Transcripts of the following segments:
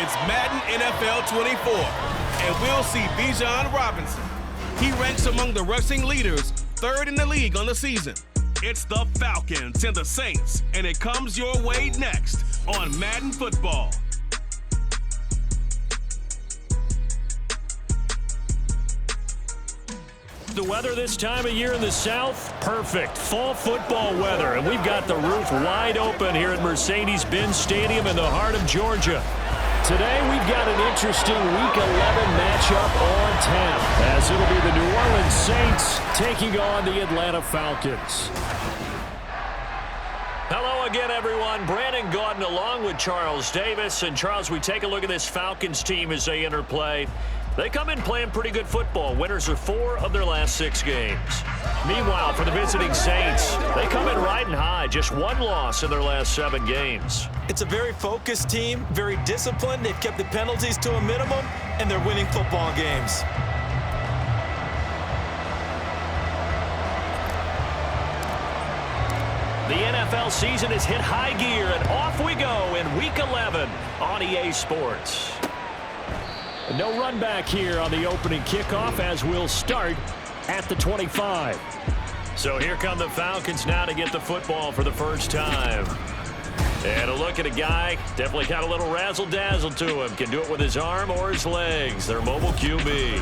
It's Madden NFL 24, and we'll see Bijan Robinson. He ranks among the rushing leaders, third in the league on the season. It's the Falcons and the Saints, and it comes your way next on Madden Football. The weather this time of year in the South, perfect. Fall football weather, and we've got the roof wide open here at Mercedes-Benz Stadium in the heart of Georgia. Today, we've got an interesting Week 11 matchup on tap, as it'll be the New Orleans Saints taking on the Atlanta Falcons. Hello again, everyone. Brandon Gaudin along with Charles Davis. And, Charles, we take a look at this Falcons team as they enter play. They come in playing pretty good football. Winners are 4 of their last 6 games. Meanwhile, for the visiting Saints, they come in riding high. Just 1 loss in their last 7 games. It's a very focused team, very disciplined. They've kept the penalties to a minimum, and they're winning football games. The NFL season has hit high gear, and off we go in Week 11 on EA Sports. No run back here on the opening kickoff as we'll start at the 25. So here come the Falcons now to get the football for the first time. And a look at a guy, definitely got a little razzle-dazzle to him. Can do it with his arm or his legs. Their mobile QB.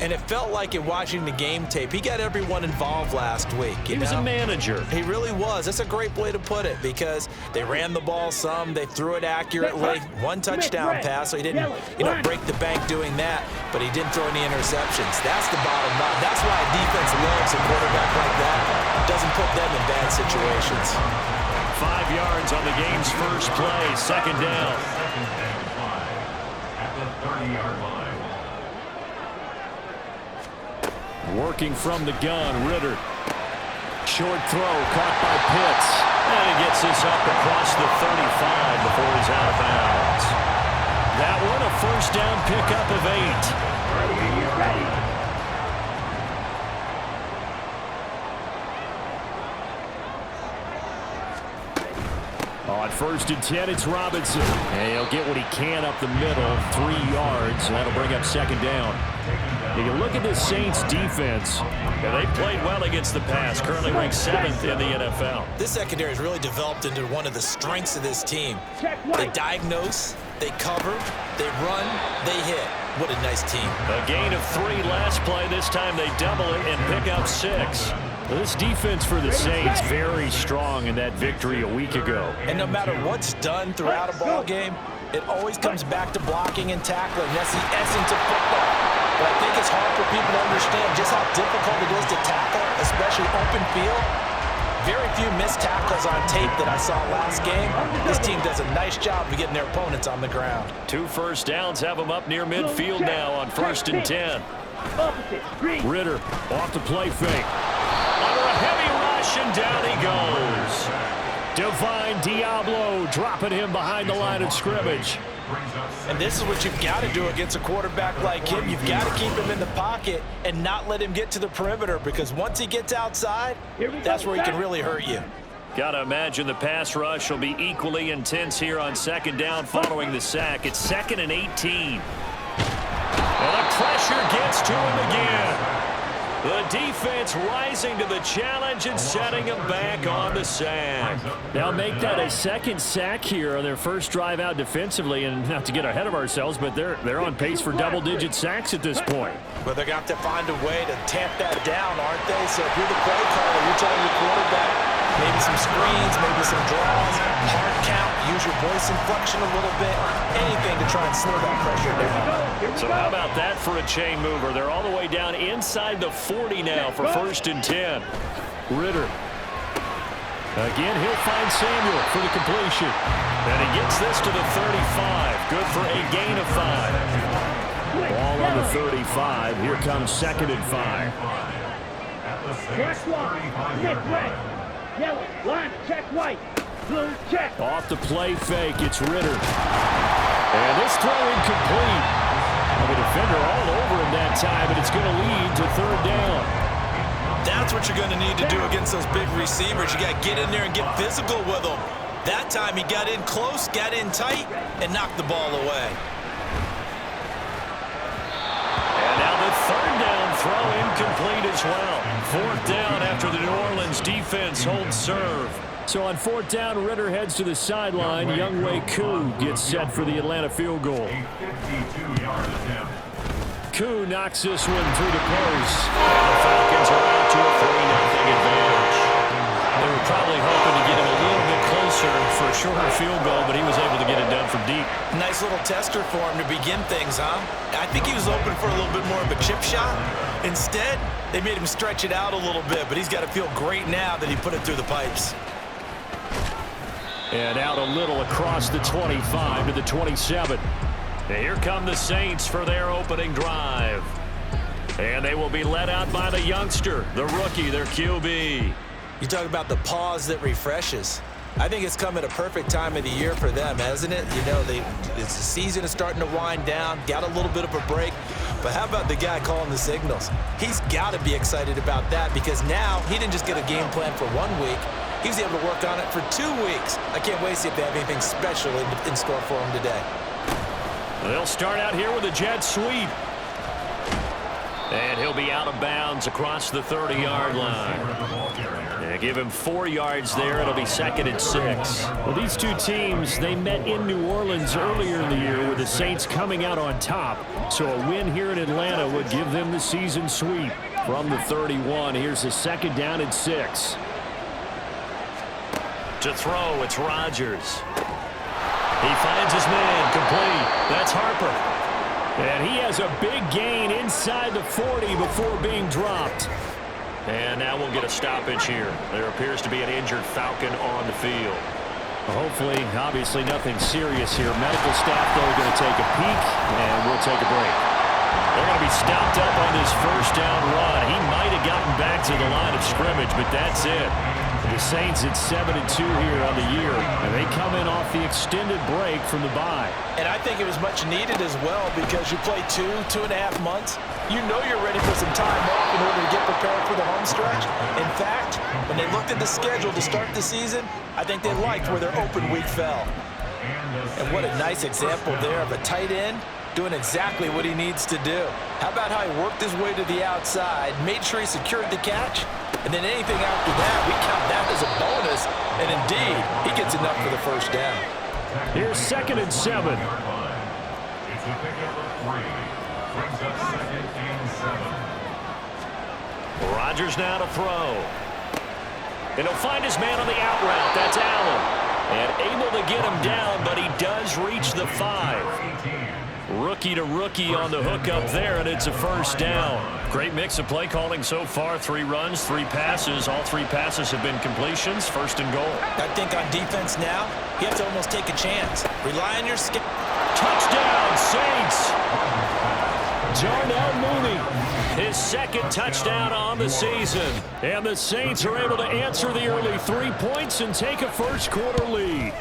And it felt like in watching the game tape, he got everyone involved last week. He was a manager. He really was. That's a great way to put it because they ran the ball some, they threw it accurately. 1 touchdown pass, so he didn't, break the bank doing that, but he didn't throw any interceptions. That's the bottom line. That's why a defense loves a quarterback like that. Doesn't put them in bad situations. 5 yards on the game's first play, second down. At the 30-yard line. Working from the gun, Ritter. Short throw caught by Pitts. And he gets this up across the 35 before he's out of bounds. That one a first down pickup of 8. On 1st and 10, it's Robinson. And he'll get what he can up the middle, 3 yards, and that'll bring up second down. You can look at this Saints defense. Yeah, they played well against the pass, currently ranked 7th in the NFL. This secondary has really developed into one of the strengths of this team. They diagnose, they cover, they run, they hit. What a nice team. A gain of 3 last play. This time they double it and pick up 6. This defense for the Saints very strong in that victory a week ago. And no matter what's done throughout a ball game, it always comes back to blocking and tackling. That's the essence of football. But I think it's hard for people to understand just how difficult it is to tackle, especially open field. Very few missed tackles on tape that I saw last game. This team does a nice job of getting their opponents on the ground. 2 first downs have them up near midfield now on 1st and 10. Ritter off the play fake. Under a heavy rush, and down he goes. Divine Diablo dropping him behind the line of scrimmage. And this is what you've got to do against a quarterback like him. You've got to keep him in the pocket and not let him get to the perimeter because once he gets outside, that's where he can really hurt you. Got to imagine the pass rush will be equally intense here on 2nd down following the sack. It's 2nd and 18. And the pressure gets to him again. The defense rising to the challenge and setting him back on the sack. They'll make that a 2nd sack here on their first drive out defensively, and not to get ahead of ourselves, but they're on pace for double-digit sacks at this point. But they're going to have to find a way to tamp that down, aren't they? So if you're the play caller, you're telling your quarterback, maybe some screens, maybe some draws, hard count, use your voice inflection a little bit, anything to try and slow that pressure down. So how about that for a chain mover? They're all the way down inside the 40 now for 1st and 10. Ritter. Again, he'll find Samuel for the completion. And he gets this to the 35. Good for a gain of 5. Ball on the 35. Here comes 2nd and 5. Check line, check red, yellow, line, check white, blue, check. Off the play fake, it's Ritter. And this throw incomplete. The defender all over him that time, and it's going to lead to 3rd down. That's what you're going to need to do against those big receivers. You got to get in there and get physical with them. That time he got in close, got in tight, and knocked the ball away. And now the third down throw incomplete as well. Fourth down after the New Orleans defense holds serve. So on fourth down, Ritter heads to the sideline. Younghoe Koo gets set for the Atlanta field goal. Koo knocks this one through the post. And the Falcons are out to a 3-0 advantage. They were probably hoping to get him a little bit closer for a shorter field goal, but he was able to get it done from deep. Nice little tester for him to begin things, huh? I think he was open for a little bit more of a chip shot. Instead, they made him stretch it out a little bit, but he's got to feel great now that he put it through the pipes. And out a little across the 25 to the 27. And here come the Saints for their opening drive. And they will be led out by the youngster, the rookie, their QB. You talk about the pause that refreshes. I think it's come at a perfect time of the year for them, hasn't it? You know, the season is starting to wind down, got a little bit of a break. But how about the guy calling the signals? He's got to be excited about that because now he didn't just get a game plan for 1 week. He was able to work on it for 2 weeks. I can't wait to see if they have anything special in store for him today. They'll start out here with a jet sweep. And he'll be out of bounds across the 30-yard line. And give him 4 yards there. It'll be 2nd and 6. Well, these two teams, they met in New Orleans earlier in the year with the Saints coming out on top. So a win here in Atlanta would give them the season sweep. From the 31, here's the 2nd down and 6. To throw, it's Rodgers. He finds his man, complete. That's Harper. And he has a big gain inside the 40 before being dropped. And now we'll get a stoppage here. There appears to be an injured Falcon on the field. Hopefully, obviously nothing serious here. Medical staff, though, are going to take a peek, and we'll take a break. They're going to be stopped up on this first down run. He might have gotten back to the line of scrimmage, but that's it. The Saints at 7-2 here on the year, and they come in off the extended break from the bye. And I think it was much needed as well because you play 2.5 months. You know you're ready for some time off in order to get prepared for the home stretch. In fact, when they looked at the schedule to start the season, I think they liked where their open week fell. And what a nice example there of a tight end doing exactly what he needs to do. How about how he worked his way to the outside, made sure he secured the catch, and then anything after that, we count that as a bonus. And indeed, he gets enough for the first down. Here's 2nd and 7. Rodgers now to throw. And he'll find his man on the out route. That's Allen. And able to get him down, but he does reach the 5. Rookie to rookie on the hook up there, and it's a first down. Great mix of play calling so far. 3 runs, 3 passes. All 3 passes have been completions. 1st and goal. I think on defense now, you have to almost take a chance. Rely on your skill. Touchdown, Saints. Darnell Mooney, his 2nd touchdown on the season. And the Saints are able to answer the early 3 points and take a first quarter lead.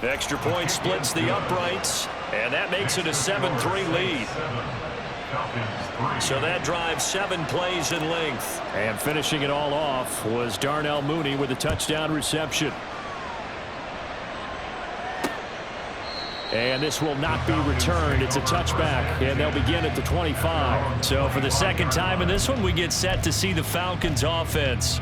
Extra point splits the uprights, and that makes it a 7-3 lead. So that drives 7 plays in length. And finishing it all off was Darnell Mooney with a touchdown reception. And this will not be returned. It's a touchback, and they'll begin at the 25. So for the 2nd time in this one, we get set to see the Falcons offense.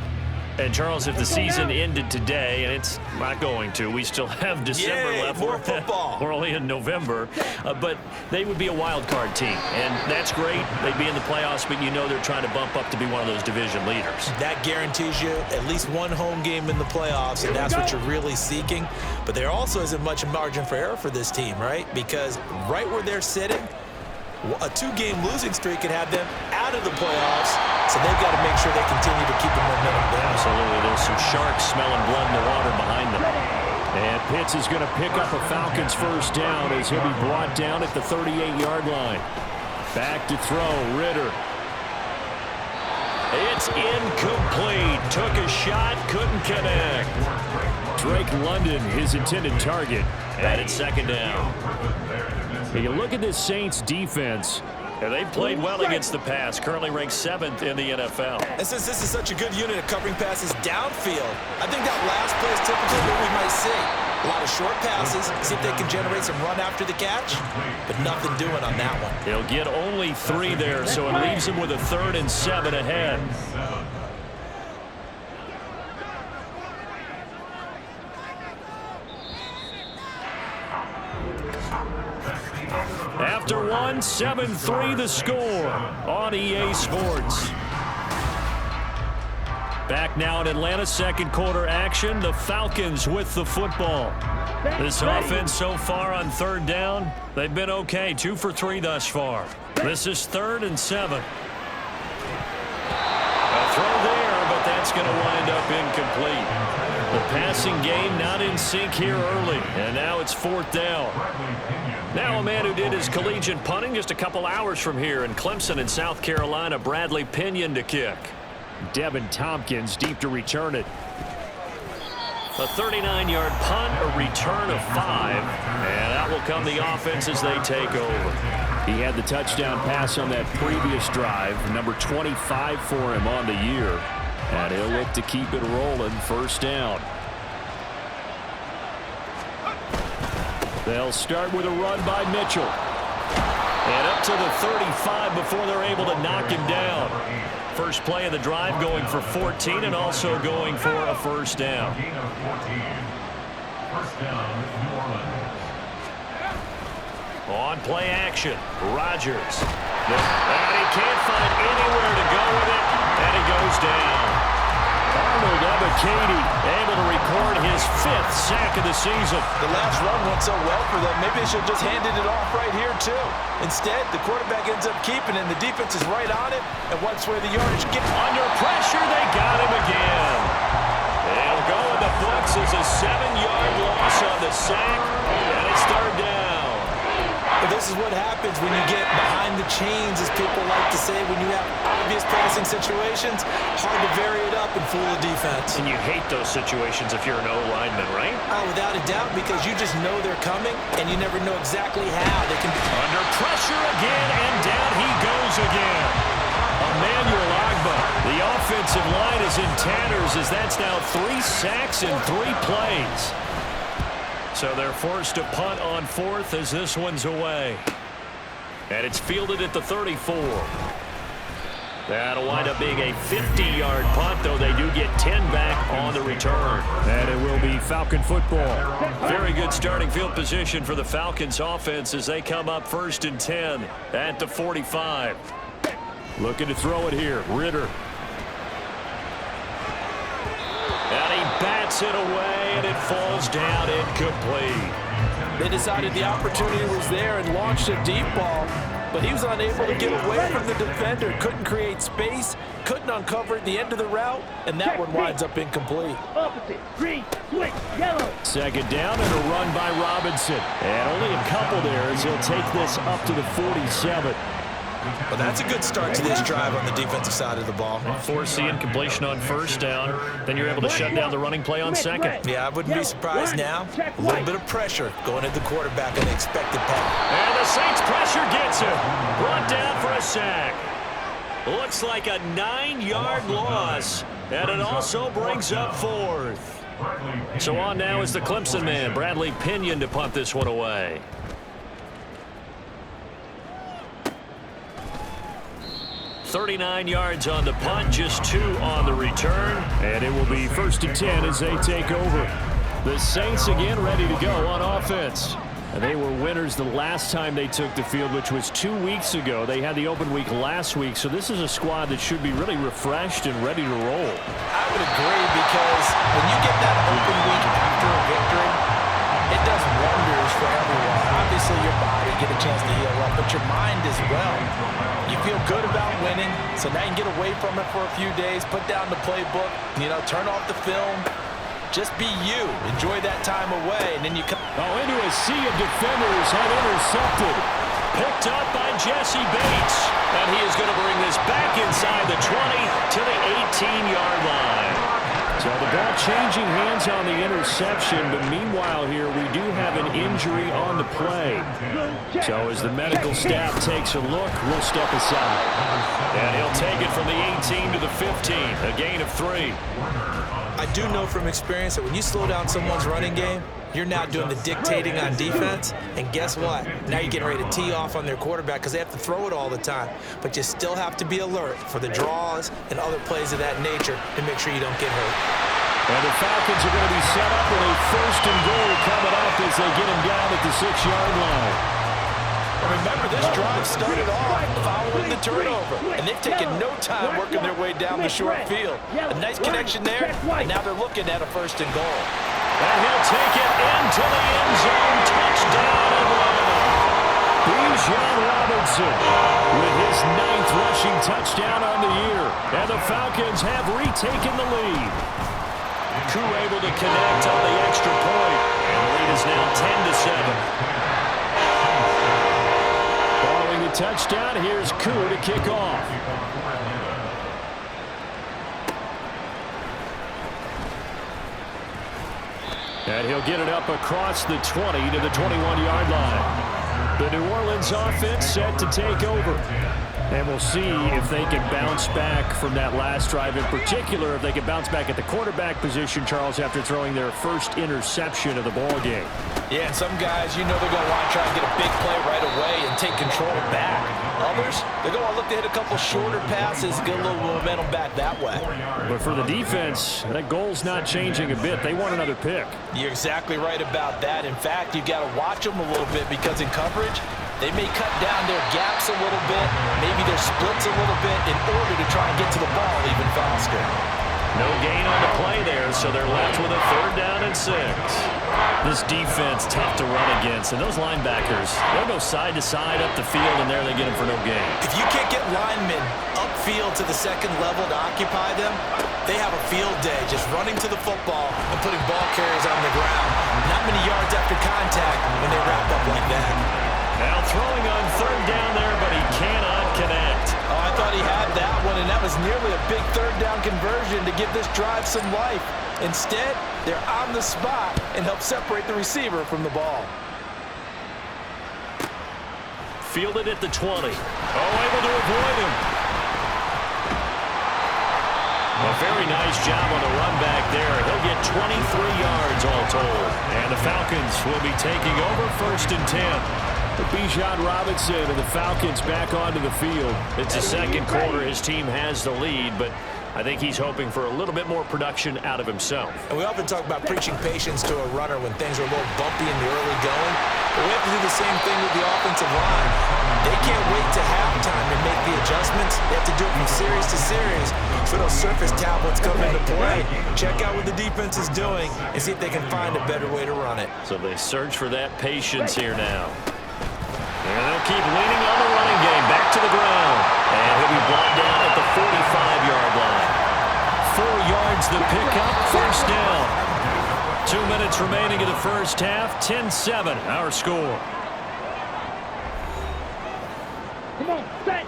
And, Charles, if the season ended today, and it's not going to, we still have December left. More football. We're only in November. But they would be a wild card team, and that's great. They'd be in the playoffs, but you know they're trying to bump up to be one of those division leaders. That guarantees you at least 1 home game in the playoffs, and that's what you're really seeking. But there also isn't much margin for error for this team, right? Because right where they're sitting, a 2-game losing streak could have them out of the playoffs, so they've got to make sure they continue to keep the momentum down. Absolutely. There's some sharks smelling blood in the water behind them. And Pitts is going to pick up a Falcons first down as he'll be brought down at the 38-yard line. Back to throw, Ritter. It's incomplete. Took a shot, couldn't connect. Drake London, his intended target, and it's 2nd down. You look at this Saints defense. Yeah, they've played well against the pass, currently ranked 7th in the NFL. And since this is such a good unit of covering passes downfield, I think that last play is typically what we might see. A lot of short passes, see if they can generate some run after the catch, but nothing doing on that one. He'll get only 3 there, so it leaves him with a 3rd and 7 ahead. After 1, 7-3 the score on EA Sports. Back now in Atlanta, second quarter action. The Falcons with the football. This offense so far on 3rd down, they've been okay. 2 for 3 thus far. This is 3rd and 7. A throw there, but that's going to wind up incomplete. The passing game not in sync here early, and now it's 4th down. Now a man who did his collegiate punting just a couple hours from here in Clemson in South Carolina, Bradley Pinion to kick. Devin Tompkins deep to return it. A 39-yard punt, a return of 5, and out will come the offense as they take over. He had the touchdown pass on that previous drive, number 25 for him on the year, and he'll look to keep it rolling. 1st down. They'll start with a run by Mitchell. And up to the 35 before they're able to knock him down. First play of the drive going for 14 and also going for a 1st down. On play action, Rodgers. And he can't find anywhere to go with it, and he goes down. Arnold Ebiketie able to record his 5th sack of the season. The last run went so well for them, maybe they should have just handed it off right here, too. Instead, the quarterback ends up keeping it, and the defense is right on it. And once where the yardage gets under pressure, they got him again. They'll go in the books as a 7-yard loss on the sack, and it's 3rd down. But this is what happens when you get behind the chains, as people like to say, when you have obvious passing situations. Hard to vary it up and fool the defense. And you hate those situations if you're an O-lineman, right? Oh, without a doubt, because you just know they're coming, and you never know exactly how they can be. Under pressure again, and down he goes again. Emmanuel Agba. The offensive line is in tatters as that's now 3 sacks in 3 plays. So they're forced to punt on 4th as this one's away. And it's fielded at the 34. That'll wind up being a 50-yard punt, though they do get 10 back on the return. And it will be Falcon football. Very good starting field position for the Falcons offense as they come up 1st and 10 at the 45. Looking to throw it here, Ritter. And he bats it away, and it falls down incomplete. They decided the opportunity was there and launched a deep ball, but he was unable to get away from the defender. Couldn't create space, couldn't uncover at the end of the route, and that one winds up incomplete. Opposite, green, switch, yellow. 2nd down and a run by Robinson. And only a couple there as he'll take this up to the 47. Well, that's a good start to this drive on the defensive side of the ball. Force the incompletion on 1st down. Then you're able to shut down the running play on 2nd. Yeah, I wouldn't be surprised now. A little bit of pressure going at the quarterback on the expected pass. And the Saints pressure gets him. Brought down for a sack. Looks like a 9-yard loss. And it also brings up 4th. So on now is the Clemson man, Bradley Pinion, to punt this one away. .39 yards on the punt, just 2 on the return. And it will be 1st and 10 as they take over. The Saints again ready to go on offense. And they were winners the last time they took the field, which was 2 weeks ago. They had the open week last week, so this is a squad that should be really refreshed and ready to roll. I would agree, because when you get that open week after a victory, it does wonders for everyone. Obviously, your body get a chance to heal up, but your mind as well. You feel good about winning, so now you can get away from it for a few days, put down the playbook, turn off the film. Just be you. Enjoy that time away, and then you come. Into a sea of defenders have intercepted. Picked up by Jesse Bates. And he is going to bring this back inside the 20 to the 18-yard line. So the ball changing hands on the interception, but meanwhile here we do have an injury on the play. So as the medical staff takes a look, we'll step aside. And he'll take it from the 18 to the 15, a gain of 3. I do know from experience that when you slow down someone's running game, you're now doing the dictating on defense, and guess what? Now you're getting ready to tee off on their quarterback because they have to throw it all the time. But you still have to be alert for the draws and other plays of that nature to make sure you don't get hurt. And the Falcons are going to be set up with a 1st and goal coming up as they get him down at the 6-yard line. Remember, this drive started off following the turnover, and they've taken no time working their way down the short field. A nice connection there, and now they're looking at a 1st and goal. And he'll take it into the end zone. Touchdown, Atlanta. Bijan Robinson with his 9th rushing touchdown on the year. And the Falcons have retaken the lead. Koo able to connect on the extra point. And the lead is now 10-7. Following the touchdown, here's Koo to kick off. And he'll get it up across the 20 to the 21-yard line. The New Orleans offense set to take over. And we'll see if they can bounce back from that last drive. In particular, if they can bounce back at the quarterback position, Charles, after throwing their first interception of the ball game. Yeah, and some guys, you know they're going to want to try and get a big play right away and take control back. Others, they're going to look to hit a couple shorter passes, get a little momentum back that way. But for the defense, that goal's not changing a bit. They want another pick. You're exactly right about that. In fact, you've got to watch them a little bit because in coverage, they may cut down their gaps a little bit, maybe their splits a little bit in order to try and get to the ball even faster. No gain on the play there, so they're left with a 3rd down and 6. This defense tough to run against, and those linebackers, they'll go side to side up the field, and there they get them for no gain. If you can't get linemen upfield to the 2nd level to occupy them, they have a field day just running to the football and putting ball carriers on the ground. Not many yards after contact when they wrap up like that. Now throwing on 3rd down there, but he cannot connect. Oh, I thought he had that one, and that was nearly a big 3rd down conversion to give this drive some life. Instead, they're on the spot and help separate the receiver from the ball. Fielded at the 20. Oh, able to avoid him. A very nice job on the run back there. He'll get 23 yards all told. And the Falcons will be taking over 1st and 10. Bijan Robinson and the Falcons back onto the field. It's the 2nd quarter. His team has the lead, but I think he's hoping for a little bit more production out of himself. And we often talk about preaching patience to a runner when things are a little bumpy in the early going. But we have to do the same thing with the offensive line. They can't wait to halftime to make the adjustments. They have to do it from series to series. So those surface tablets come into play. Check out what the defense is doing and see if they can find a better way to run it. So they search for that patience here now. And they'll keep leaning on the running game. Back to the ground. And he'll be brought down at the 45-yard line. 4 yards the pickup, 1st down. 2 minutes remaining in the 1st half. 10-7, our score. Come on, set.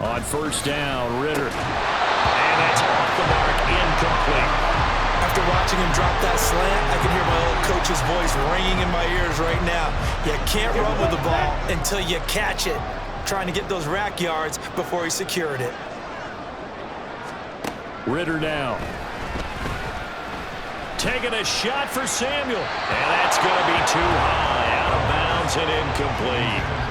On 1st down, Ritter. And that's off the mark, incomplete. After watching him drop that slant, I can hear my old coach's voice ringing in my ears right now. You can't run with the ball until you catch it. Trying to get those rack yards before he secured it. Ritter now. Taking a shot for Samuel. And that's going to be too high. Out of bounds and incomplete.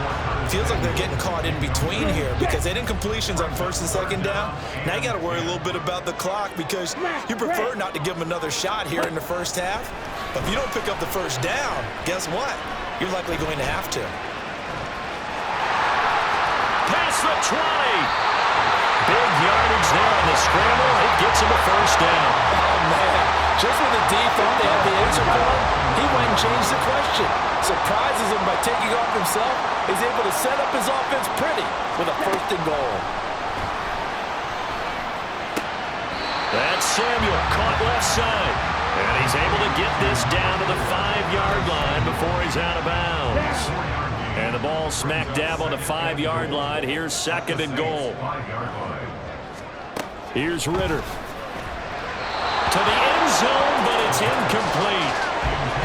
Feels like they're getting caught in between here because they didn't completions on 1st and 2nd down. Now you got to worry a little bit about the clock because you prefer not to give them another shot here in the 1st half. But if you don't pick up the 1st down, guess what? You're likely going to have to. Past the 20. Big yardage there on the scramble. It gets him a 1st down. Oh, man. Just when the D thought they had the answer for him, he went and changed the question. Surprises him by taking off himself. He's able to set up his offense pretty with a 1st and goal. That's Samuel caught left side. And he's able to get this down to the 5-yard line before he's out of bounds. And the ball smack dab on the 5-yard line. Here's 2nd and goal. Here's Ritter. To the end zone, but it's incomplete.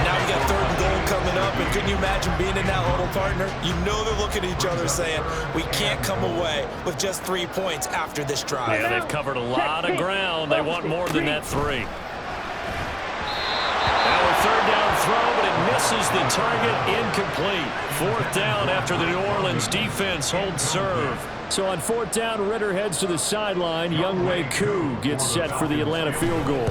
Now we got 3rd and goal coming up, and couldn't you imagine being in that huddle, partner? You know they're looking at each other saying, we can't come away with just 3 points after this drive. Yeah, they've covered a lot of ground. They want more than that 3. Now a 3rd down throw, but it misses the target. Incomplete. 4th down after the New Orleans defense holds serve. So on 4th down, Ritter heads to the sideline. Younghoe Koo gets set for the Atlanta field goal.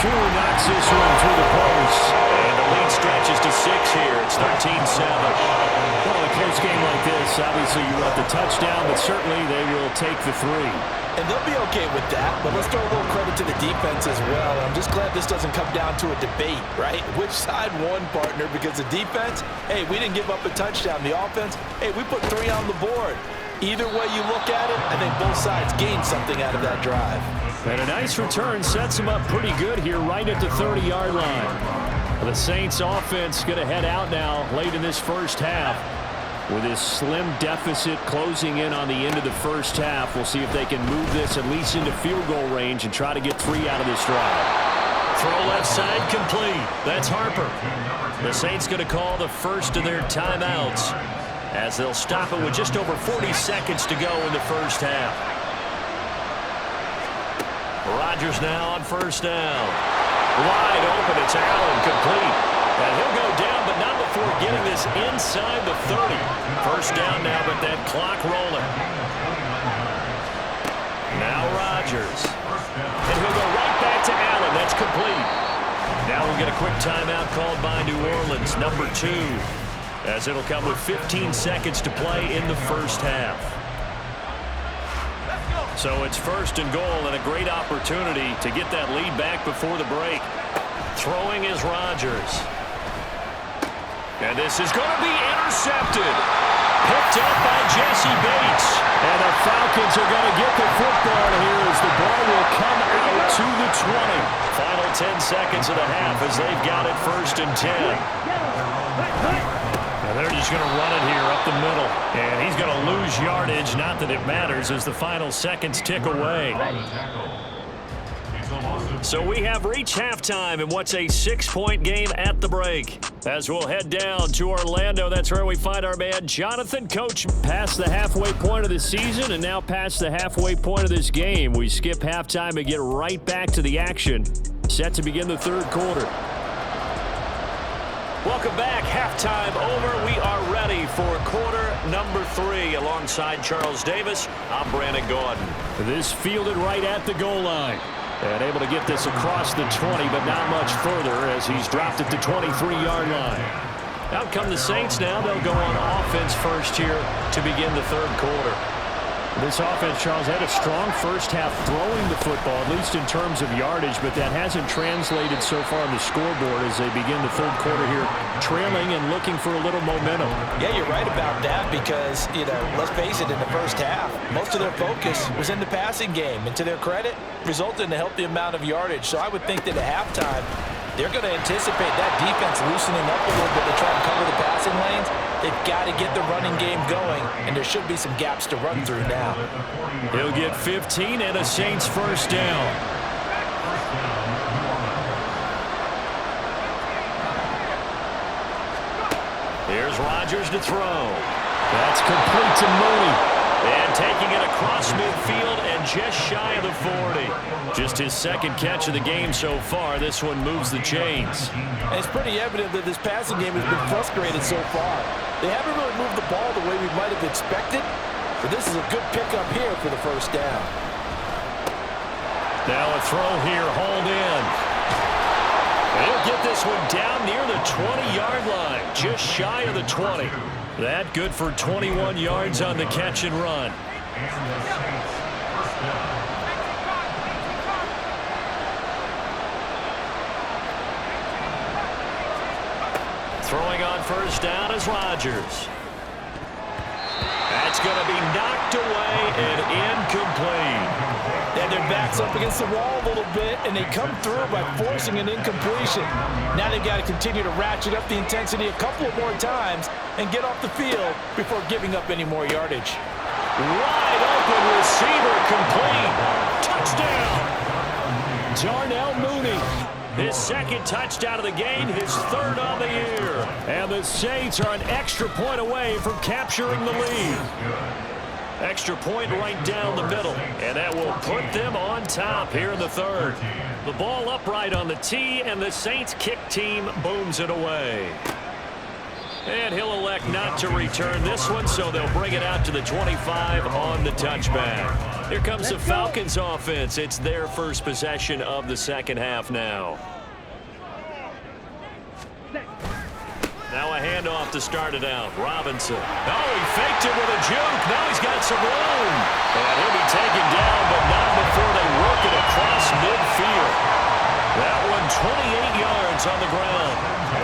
Koo knocks this one through the post. And the lead stretches to 6 here. It's 13-7. Well, in a close game like this, obviously you want the touchdown, but certainly they will take the 3. And they'll be okay with that, but let's throw a little credit to the defense as well. I'm just glad this doesn't come down to a debate, right? Which side won, partner? Because the defense, hey, we didn't give up a touchdown. The offense, hey, we put 3 on the board. Either way you look at it, I think both sides gained something out of that drive. And a nice return sets them up pretty good here right at the 30-yard line. The Saints offense going to head out now late in this first half. With this slim deficit closing in on the end of the first half, we'll see if they can move this at least into field goal range and try to get 3 out of this drive. Throw left side complete. That's Harper. The Saints going to call the first of their timeouts as they'll stop it with just over 40 seconds to go in the first half. Rodgers now on 1st down. Wide open. It's Allen, complete. And he'll go down, but not before getting this inside the 30. 1st down now, but that clock rolling. Now Rodgers. And he'll go right back to Allen. That's complete. Now we'll get a quick timeout called by New Orleans, number 2, as it'll come with 15 seconds to play in the first half. So it's 1st and goal and a great opportunity to get that lead back before the break. Throwing is Rodgers. And this is going to be intercepted. Picked up by Jesse Bates. And the Falcons are going to get the football here as the ball will come out to the 20. Final 10 seconds of the half as they've got it 1st and 10. And they're just going to run it here up the middle. And he's going to lose yardage. Not that it matters as the final seconds tick away. So we have reached halftime in what's a 6-point game at the break. As we'll head down to Orlando, that's where we find our man Jonathan Coach. Past the halfway point of the season and now past the halfway point of this game. We skip halftime and get right back to the action. Set to begin the 3rd quarter. Welcome back. Halftime over. We are ready for quarter number 3. Alongside Charles Davis, I'm Brandon Gordon. This fielded right at the goal line. And able to get this across the 20, but not much further as he's dropped it to 23-yard line. Out come the Saints now. They'll go on offense first here to begin the 3rd quarter. This offense, Charles, had a strong first half throwing the football, at least in terms of yardage, but that hasn't translated so far on the scoreboard as they begin the 3rd quarter here, trailing and looking for a little momentum. Yeah, you're right about that because, let's face it, in the first half, most of their focus was in the passing game. And to their credit, resulted in a healthy amount of yardage. So I would think that at halftime, they're going to anticipate that defense loosening up a little bit to try and cover the passing lanes. They've got to get the running game going, and there should be some gaps to run through now. He'll get 15 and a Saints 1st down. Here's Rodgers to throw. That's complete to Mooney. And taking it across midfield and just shy of the 40. Just his 2nd catch of the game so far. This one moves the chains. And it's pretty evident that this passing game has been frustrated so far. They haven't really moved the ball the way we might have expected, but this is a good pickup here for the 1st down. Now a throw here, hauled in. They'll get this one down near the 20-yard line, just shy of the 20. That good for 21 yards on the catch and run. Throwing on 1st down is Rodgers. That's going to be knocked away and incomplete. had their backs up against the wall a little bit, and they come through by forcing an incompletion. Now they've got to continue to ratchet up the intensity a couple of more times and get off the field before giving up any more yardage. Wide open receiver complete. Touchdown. Darnell Mooney. His second touchdown of the game, his third on the year. And the Saints are an extra point away from capturing the lead. Extra point right down the middle, and that will put them on top here in the third. The ball upright on the tee, and the Saints kick team booms it away. And he'll elect not to return this one, so they'll bring it out to the 25 on the touchback. Here comes the Falcons offense. It's their first possession of the second half now. Now a handoff to start it out. Robinson. Oh, he faked it with a juke. Now he's got some room. And he'll be taken down, but not before they work it across midfield. That one 28 yards on the ground.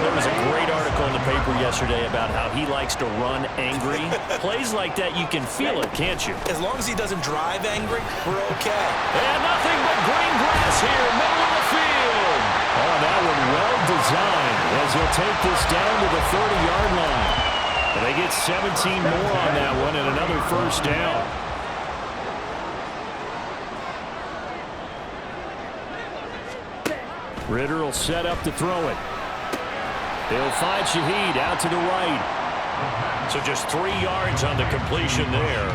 There was a great article in the paper yesterday about how he likes to run angry. Plays like that, you can feel it, can't you? As long as he doesn't drive angry, we're okay. And nothing but green grass here, middle of the field. Oh, that one well designed as he'll take this down to the 30-yard line. And they get 17 more on that one and another first down. Ritter will set up to throw it. He'll find Shaheed out to the right. So just 3 yards on the completion there.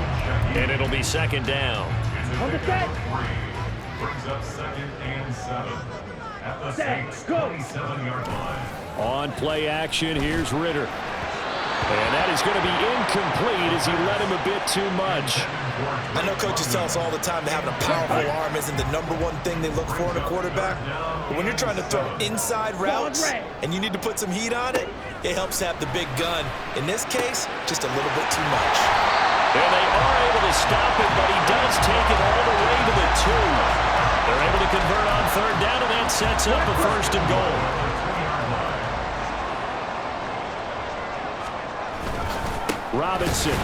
And it'll be second down. On the set. Brings up 2nd and 7 at the Set. Saints' Go. 27-yard line. On play action, here's Ritter. And that is going to be incomplete as he led him a bit too much. I know coaches tell us all the time that having a powerful arm isn't the #1 thing they look for in a quarterback. But when you're trying to throw inside routes and you need to put some heat on it, it helps have the big gun. In this case, just a little bit too much. And they are able to stop it, but he does take it all the way to the 2. They're able to convert on third down, and that sets up a first and goal. Robinson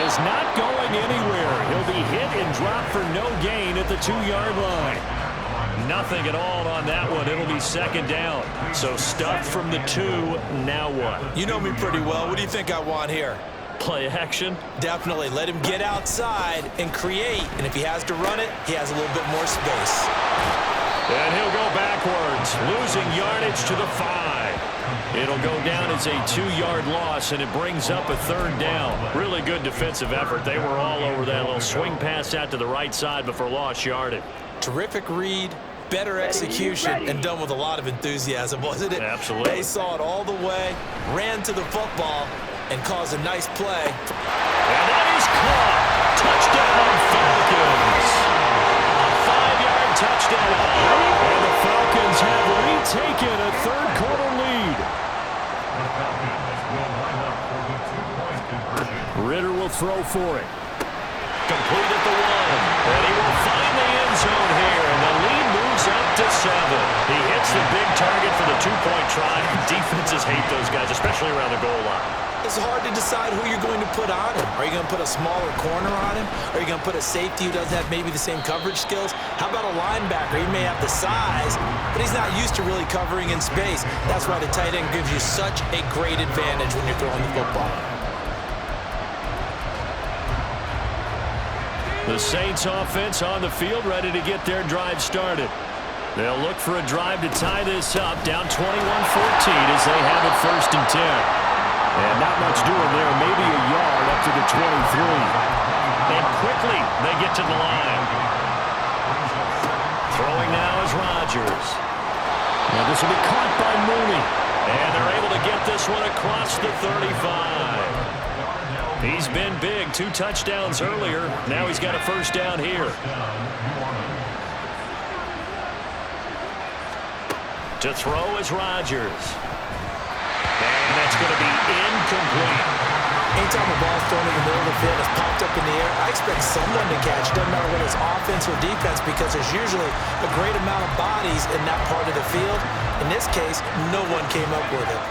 is not going anywhere. He'll be hit and dropped for no gain at the 2-yard line. Nothing at all on that one. It'll be second down. So stuffed from the 2. Now what? You know me pretty well. What do you think I want here? Play action? Definitely. Let him get outside and create. And if he has to run it, he has a little bit more space. And he'll go backwards, losing yardage to the 5. It'll go down as a 2-yard loss, and it brings up a third down. Really good defensive effort. They were all over that little swing pass out to the right side before lost yardage. Terrific read, better execution, and done with a lot of enthusiasm, wasn't it? Absolutely. They saw it all the way, ran to the football, and caused a nice play. And that is caught. Touchdown, Falcons. A 5-yard touchdown. And the Falcons have retaken a third-quarter lead. Ritter will throw for it. Complete at the 1. And he will find the end zone here. And the lead moves up to 7. He hits the big target for the 2-point try. Defenses hate those guys, especially around the goal line. It's hard to decide who you're going to put on him. Are you going to put a smaller corner on him? Are you going to put a safety who doesn't have maybe the same coverage skills? How about a linebacker? He may have the size, but he's not used to really covering in space. That's why the tight end gives you such a great advantage when you're throwing the football. The Saints offense on the field, ready to get their drive started. They'll look for a drive to tie this up, down 21-14 as they have it 1st and 10. And not much doing there, maybe a yard up to the 23. And quickly they get to the line. Throwing now is Rodgers. Now this will be caught by Mooney. And they're able to get this one across the 35. He's been big, 2 touchdowns earlier. Now he's got a first down here. To throw is Rodgers. And that's going to be incomplete. Anytime a ball's thrown in the middle of the field, it's popped up in the air, I expect someone to catch. Doesn't matter whether it's offense or defense, because there's usually a great amount of bodies in that part of the field. In this case, no one came up with it.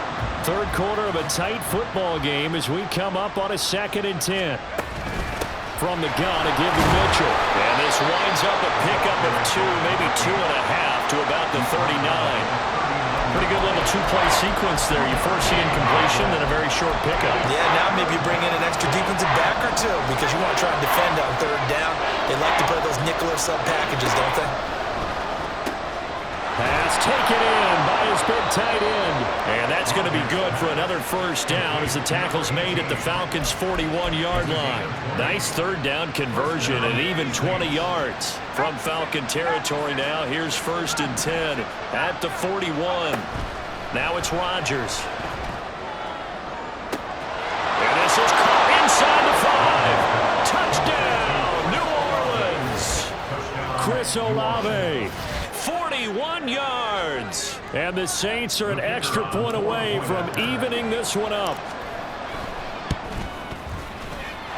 Third quarter of a tight football game as we come up on a 2nd and 10. from the gun to give to Mitchell. And this winds up a pickup of 2, maybe 2.5 to about the 39. Pretty good little two-play sequence there. You force the incompletion, then a very short pickup. Yeah, now maybe you bring in an extra defensive back or two because you want to try and defend on third down. They like to play those nickel or sub packages, don't they? Pass taken in by his big tight end. And that's going to be good for another first down as the tackle's made at the Falcons' 41-yard line. Nice third down conversion and even 20 yards. From Falcon territory now, here's 1st and 10 at the 41. Now it's Rodgers. And this is caught inside the 5. Touchdown, New Orleans. Chris Olave. 41 yards. And the Saints are an extra point away from evening this one up.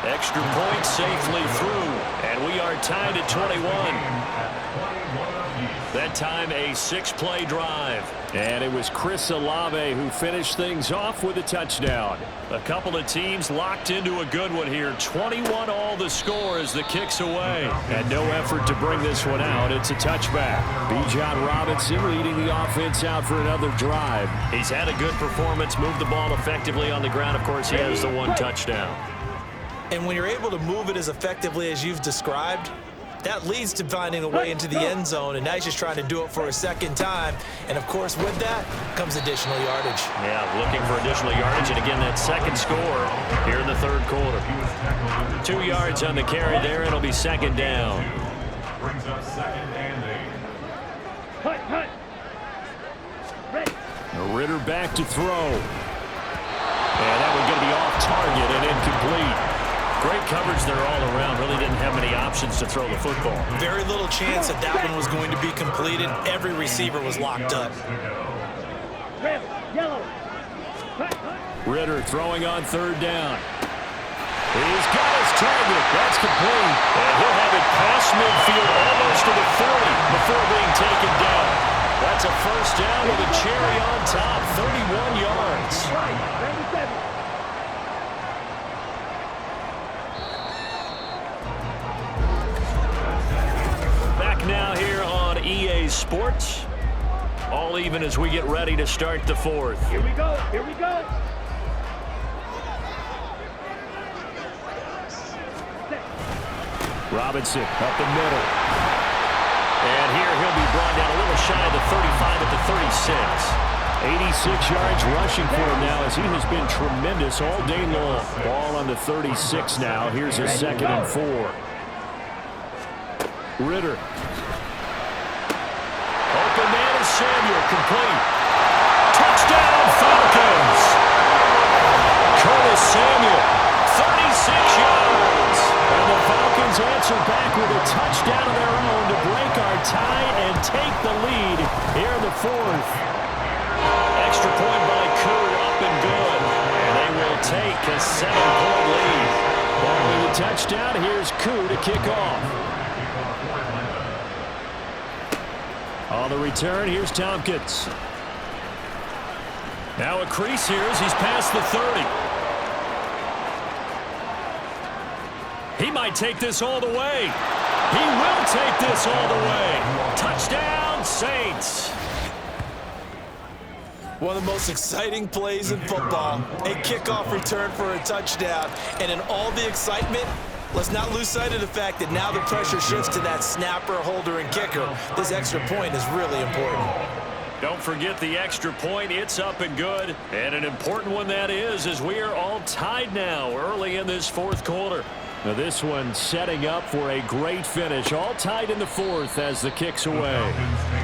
Extra point safely through. And we are tied at 21. That time a 6-play drive. And it was Chris Olave who finished things off with a touchdown. A couple of teams locked into a good one here. 21 all the score as the kick's away. And no effort to bring this one out. It's a touchback. Bijan Robinson leading the offense out for another drive. He's had a good performance, moved the ball effectively on the ground. Of course, he has the 1 touchdown. And when you're able to move it as effectively as you've described, that leads to finding a way into the end zone, and now he's just trying to do it for a second time. And, of course, with that comes additional yardage. Yeah, looking for additional yardage, and again, that second score here in the third quarter. 2 yards on the carry there, and it'll be 2nd down. Brings up 2nd and 8. Hut. Ready. Ritter back to throw. And that one's going to be off target and incomplete. Great coverage there all around. Really didn't have many options to throw the football. Very little chance that that one was going to be completed. Every receiver was locked up. Red, yellow. Ritter throwing on 3rd down. He's got his target. That's complete. And he'll have it past midfield almost to the 40 before being taken down. That's a first down with a cherry on top. 31 yards. Back now here on EA Sports. All even as we get ready to start the 4th. Here we go. Robinson up the middle. And here he'll be brought down a little shy of the 35 at the 36. 86 yards rushing for him now as he has been tremendous all day long. Ball on the 36 now. Here's a 2nd and 4. Ritter. Open man is Samuel, complete. Touchdown Falcons. Curtis Samuel, 36 yards. And the Falcons answer back with a touchdown of their own to break our tie and take the lead here in the 4th. Extra point by Koo, up and good. And they will take a 7-point lead. Following the touchdown, here's Koo to kick off. On the return, here's Tompkins. Now a crease here as he's past the 30. He might take this all the way. He will take this all the way. Touchdown, Saints. One of the most exciting plays in football. A kickoff return for a touchdown. And in all the excitement, let's not lose sight of the fact that now the pressure shifts to that snapper, holder, and kicker. This extra point is really important. Don't forget the extra point. It's up and good. And an important one that is, as we are all tied now early in this 4th quarter. Now this one setting up for a great finish. All tied in the 4th as the kick's away.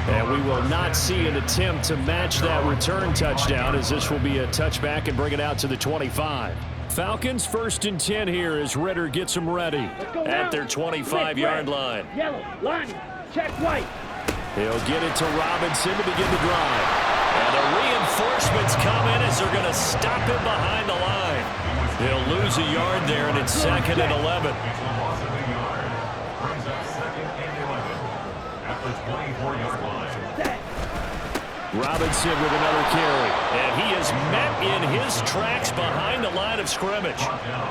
And we will not see an attempt to match that return touchdown as this will be a touchback and bring it out to the 25. Falcons 1st and 10 here as Ritter gets them ready at their 25-yard line. Yellow, line, check white. He'll get it to Robinson to begin the drive. And the reinforcements come in as they're going to stop him behind the line. He'll lose a yard there, and it's 2nd and 11. Brings up 2nd and 11 at the 24-yard line. Robinson with another carry. And he is met in his tracks behind the line of scrimmage.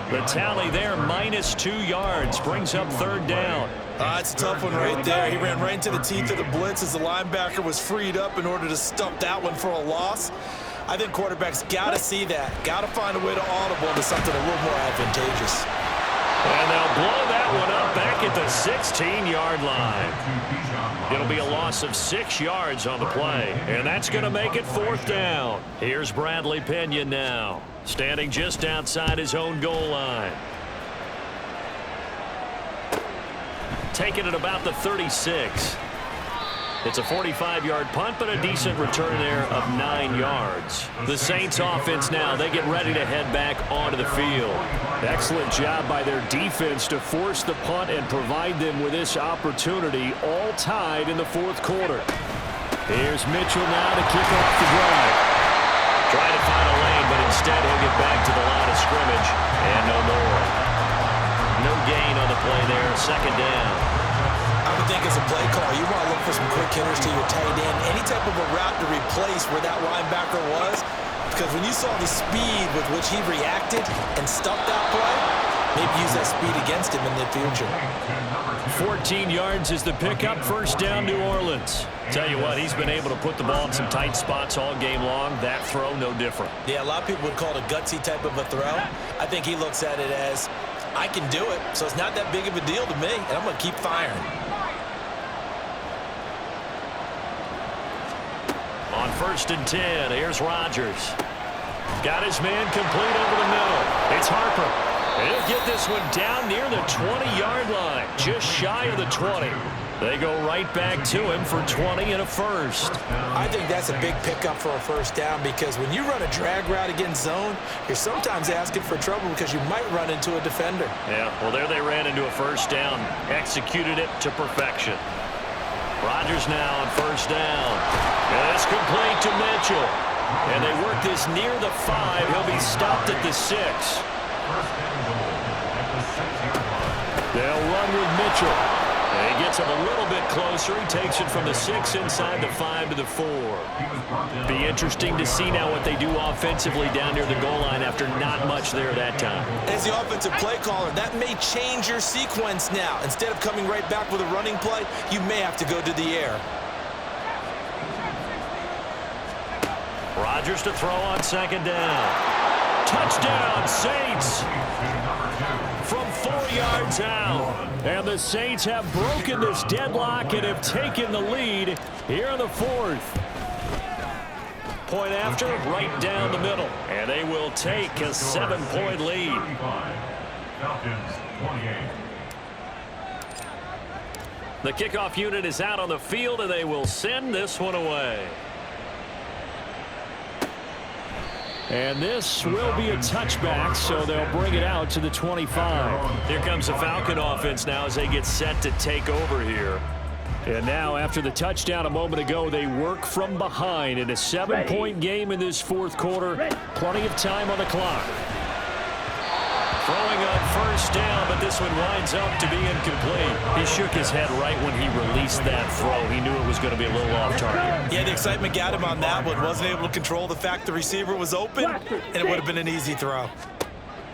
The tally there, -2 yards, brings up 3rd down. It's a tough one right there. He ran right into the teeth of the blitz as the linebacker was freed up in order to stump that one for a loss. I think quarterbacks got to see that. Got to find a way to audible into something a little more advantageous. And they'll blow that one up back at the 16-yard line. It'll be a loss of 6 yards on the play, and that's going to make it 4th down. Here's Bradley Pinion now, standing just outside his own goal line. Taking it about the 36. It's a 45-yard punt, but a decent return there of 9 yards. The Saints offense now, they get ready to head back onto the field. Excellent job by their defense to force the punt and provide them with this opportunity, all tied in the 4th quarter. Here's Mitchell now to kick off the drive. Trying to find a lane, but instead he'll get back to the line of scrimmage, and no more. No gain on the play there, 2nd down. I would think as a play call, you want to look for some quick hitters to your tight end. Any type of a route to replace where that linebacker was. Because when you saw the speed with which he reacted and stuffed that play, maybe use that speed against him in the future. 14 yards is the pickup, 1st down, New Orleans. Tell you what, he's been able to put the ball in some tight spots all game long. That throw, no different. Yeah, a lot of people would call it a gutsy type of a throw. I think he looks at it as, I can do it, so it's not that big of a deal to me, and I'm going to keep firing. On 1st and 10, here's Rodgers. Got his man complete over the middle. It's Harper. He'll get this one down near the 20-yard line, just shy of the 20. They go right back to him for 20 and a 1st. I think that's a big pickup for a 1st down because when you run a drag route against zone, you're sometimes asking for trouble because you might run into a defender. Yeah, well, there they ran into a 1st down, executed it to perfection. Rodgers now on 1st down. And it's complete to Mitchell. And they work this near the 5. He'll be stopped at the 6. They'll run with Mitchell. And he gets him a little bit closer. He takes it from the 6 inside the 5 to the 4. Be interesting to see now what they do offensively down near the goal line after not much there that time. As the offensive play caller, that may change your sequence now. Instead of coming right back with a running play, you may have to go to the air. Rodgers to throw on 2nd down. Touchdown, Saints! From 4 yards out. And the Saints have broken this deadlock and have taken the lead here in the 4th. Point after, right down the middle. And they will take a 7-point lead. Falcons 28. The kickoff unit is out on the field, and they will send this one away. And this will be a touchback, so they'll bring it out to the 25. Here comes the Falcon offense now as they get set to take over here. And now, after the touchdown a moment ago, they work from behind in a 7-point game in this 4th quarter. Plenty of time on the clock. Throwing on 1st down, but this one winds up to be incomplete. He shook his head right when he released that throw. He knew it was going to be a little off target. Yeah, the excitement got him on that one. Wasn't able to control the fact the receiver was open, and it would have been an easy throw.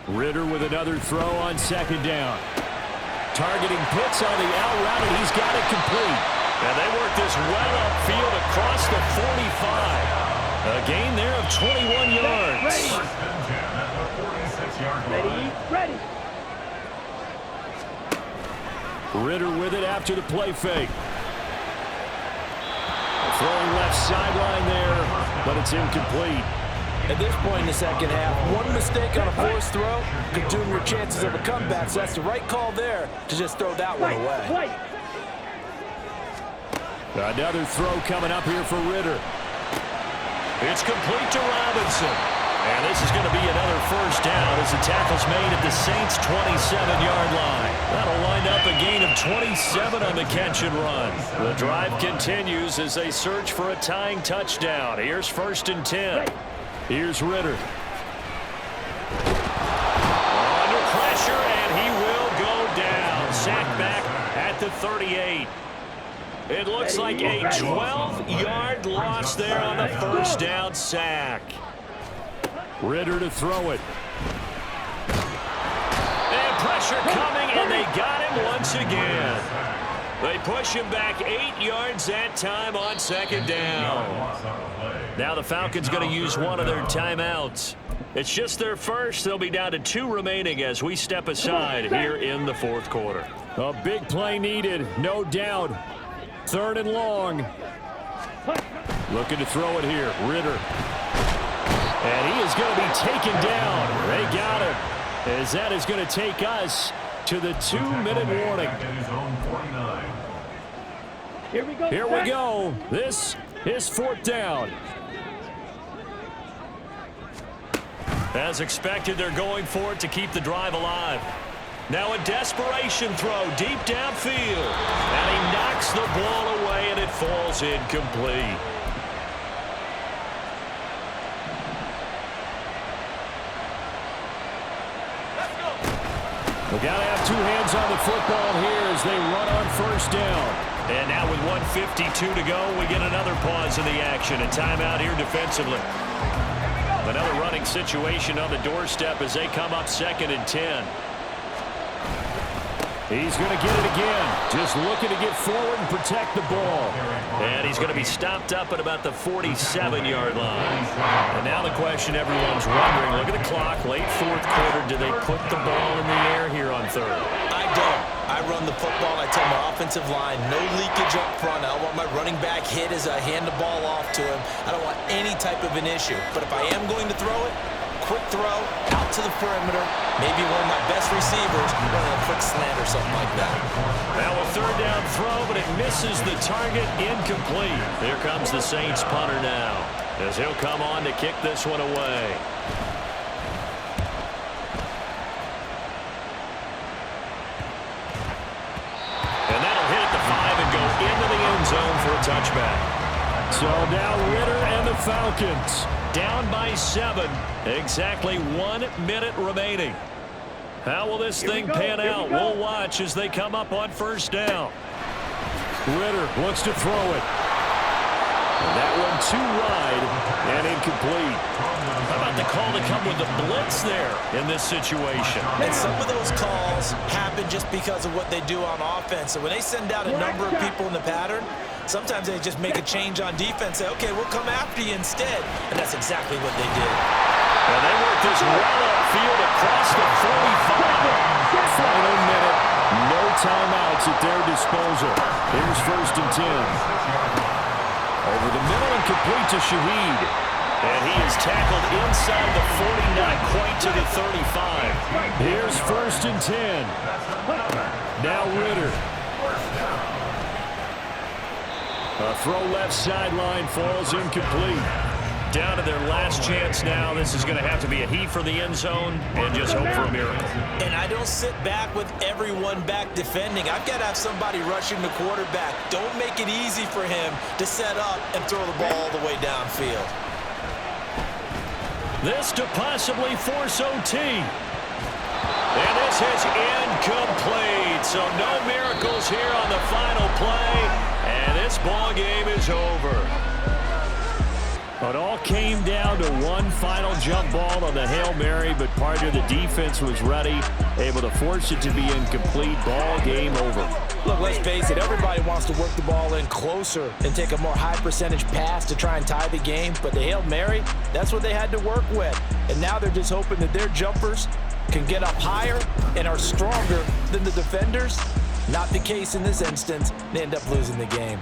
Ritter with another throw on 2nd down. Targeting Pitts on the out route, and he's got it complete. And they work this well upfield across the 45. A gain there of 21 yards. Ready. Ritter with it after the play fake. Throwing left sideline there, but it's incomplete. At this point in the 2nd half, one mistake on a forced throw could doom your chances of a comeback, so that's the right call there to just throw that one away. Another throw coming up here for Ritter. It's complete to Robinson. And this is going to be another 1st down as the tackle's made at the Saints' 27-yard line. That'll wind up a gain of 27 on the catch and run. The drive continues as they search for a tying touchdown. Here's 1st and 10. Here's Ritter. Under pressure, and he will go down. Sacked back at the 38. It looks like a 12-yard loss there on the first down sack. Ridder to throw it. And pressure coming, and they got him once again. They push him back 8 yards that time on second down. Now the Falcons going to use one of their timeouts. It's just their first. They'll be down to 2 remaining as we step aside here in the fourth quarter. A big play needed, no doubt. 3rd and long. Looking to throw it here, Ridder. And he is going to be taken down. They got him. As that is going to take us to the 2-minute warning. Here we go. Here we go. This is 4th down. As expected, they're going for it to keep the drive alive. Now a desperation throw deep downfield. And he knocks the ball away, and it falls incomplete. We got to have 2 hands on the football here as they run on first down. And now with 1:52 to go, we get another pause in the action. A timeout here defensively. Another running situation on the doorstep as they come up 2nd and 10. He's going to get it again. Just looking to get forward and protect the ball. And he's going to be stopped up at about the 47-yard line. And now the question everyone's wondering, look at the clock, late 4th quarter, do they put the ball in the air here on 3rd? I don't. I run the football, and I tell my offensive line, no leakage up front. I don't want my running back hit as I hand the ball off to him. I don't want any type of an issue. But if I am going to throw it, quick throw, out to the perimeter, maybe one of my best receivers running a quick slant or something like that. Now a 3rd down throw, but it misses the target, incomplete. Here comes the Saints punter now, as he'll come on to kick this one away. And that'll hit at the 5 and go into the end zone for a touchback. So now Ridder and the Falcons down by 7. Exactly 1 minute remaining. How will this thing pan out? We'll watch as they come up on first down. Ridder wants to throw it. And that one too wide and incomplete. How about the call to come with the blitz there in this situation? And some of those calls happen just because of what they do on offense. So when they send out a number of people in the pattern, sometimes they just make a change on defense, say, okay, we'll come after you instead. And that's exactly what they did. And they work this well upfield across the 45. Final minute, no timeouts at their disposal. Here's 1st and 10. Over the middle and complete to Shaheed. And he is tackled inside the 40, not quite to the 35. Here's 1st and 10. Now Ridder. A throw left sideline falls incomplete. Down to their last chance now. This is going to have to be a heave for the end zone and just hope for a miracle. And I don't sit back with everyone back defending. I've got to have somebody rushing the quarterback. Don't make it easy for him to set up and throw the ball all the way downfield. This to possibly force OT. And this is incomplete. So no miracles here on the final play. And this ball game is over. It all came down to one final jump ball on the Hail Mary, but part of the defense was ready, able to force it to be incomplete. Ball game over. Look, let's face it, everybody wants to work the ball in closer and take a more high percentage pass to try and tie the game, but the Hail Mary, that's what they had to work with. And now they're just hoping that their jumpers can get up higher and are stronger than the defenders. Not the case in this instance. They end up losing the game.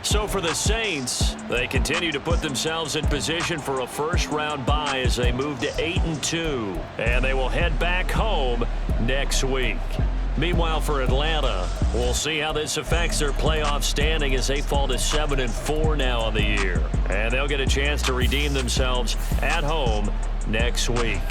So for the Saints, they continue to put themselves in position for a first-round bye as they move to 8-2, and they will head back home next week. Meanwhile, for Atlanta, we'll see how this affects their playoff standing as they fall to 7-4 now on the year, and they'll get a chance to redeem themselves at home next week.